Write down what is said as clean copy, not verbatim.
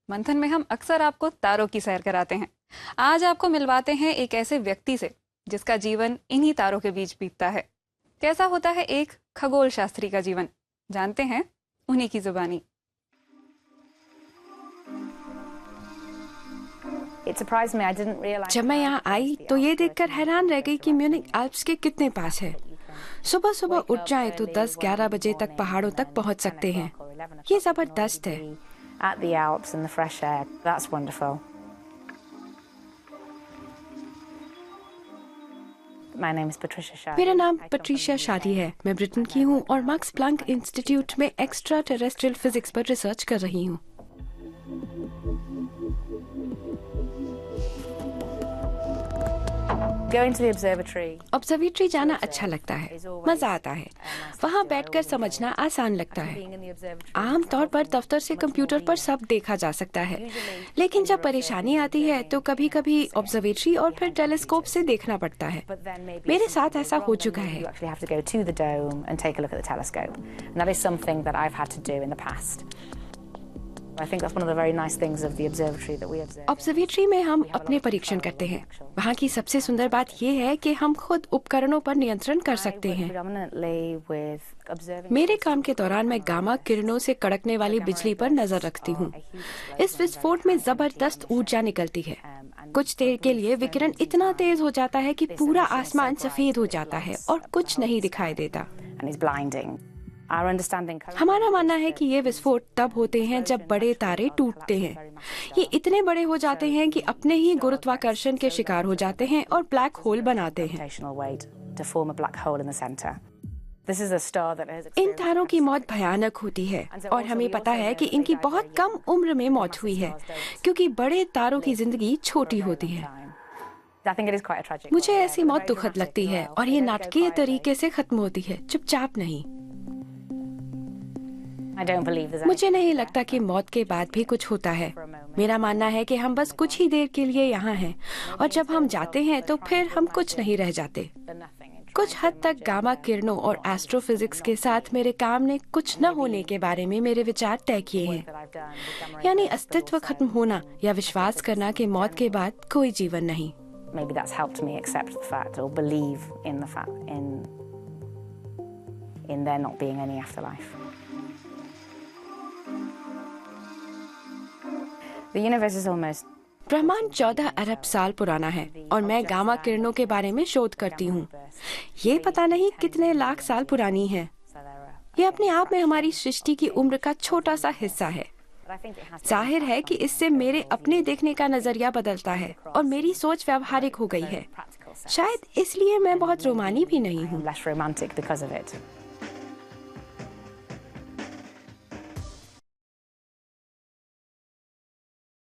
मंथन में हम अक्सर आपको तारों की सैर कराते हैं। आज आपको मिलवाते हैं एक ऐसे व्यक्ति से जिसका जीवन इन्हीं तारों के बीच बीतता है। कैसा होता है एक खगोल शास्त्री का जीवन, जानते हैं उन्हीं की जुबानी। जब मैं यहाँ आई तो ये देखकर हैरान रह गई कि म्यूनिख आल्प्स के कितने पास है। सुबह सुबह उठ जाएं तो 10-11 बजे तक पहाड़ों तक पहुँच सकते हैं। ये जबरदस्त है। मेरा नाम पैट्रिशिया शादी है। मैं ब्रिटेन की हूँ और मैक्स प्लैंक इंस्टीट्यूट में एक्स्ट्रा टेरेस्ट्रियल फिजिक्स पर रिसर्च कर रही हूँ। ऑब्जर्वेटरी जाना अच्छा लगता है, मजा आता है। वहाँ बैठकर समझना आसान लगता है। आमतौर पर दफ्तर से कंप्यूटर पर सब देखा जा सकता है, लेकिन जब परेशानी आती है तो कभी कभी ऑब्जर्वेटरी और फिर टेलीस्कोप से देखना पड़ता है। मेरे साथ ऐसा हो चुका है। ऑब्जर्वेटरी में हम अपने परीक्षण करते हैं। वहाँ की सबसे सुंदर बात यह है कि हम खुद उपकरणों पर नियंत्रण कर सकते हैं। मेरे काम के दौरान मैं गामा किरणों से कड़कने वाली बिजली पर नजर रखती हूँ। इस विस्फोट में जबरदस्त ऊर्जा निकलती है। कुछ देर के लिए विकिरण इतना तेज हो जाता है कि पूरा आसमान सफेद हो जाता है और कुछ नहीं दिखाई देता। हमारा मानना है कि ये विस्फोट तब होते हैं जब बड़े तारे टूटते हैं। ये इतने बड़े हो जाते हैं कि अपने ही गुरुत्वाकर्षण के शिकार हो जाते हैं और ब्लैक होल बनाते हैं। इन तारों की मौत भयानक होती है और हमें पता है कि इनकी बहुत कम उम्र में मौत हुई है, क्योंकि बड़े तारों की जिंदगी छोटी होती है। मुझे ऐसी मौत दुखद लगती है और ये नाटकीय तरीके से खत्म होती है, चुपचाप नहीं। मुझे नहीं लगता कि मौत के बाद भी कुछ होता है। मेरा मानना है कि हम बस कुछ ही देर के लिए यहाँ हैं और जब हम जाते हैं तो फिर हम कुछ नहीं रह जाते। कुछ हद तक गामा किरणों और एस्ट्रोफिजिक्स के साथ मेरे काम ने कुछ न होने के बारे में मेरे विचार तय किए हैं, यानी अस्तित्व खत्म होना या विश्वास करना कि मौत के बाद कोई जीवन नहीं। ब्रह्मांड 14 अरब साल पुराना है और मैं गामा किरणों के बारे में शोध करती हूँ। ये पता नहीं कितने लाख साल पुरानी है। ये अपने आप में हमारी सृष्टि की उम्र का छोटा सा हिस्सा है। जाहिर है कि इससे मेरे अपने देखने का नजरिया बदलता है और मेरी सोच व्यावहारिक हो गई है। शायद इसलिए मैं बहुत रोमानी भी नहीं हूँ।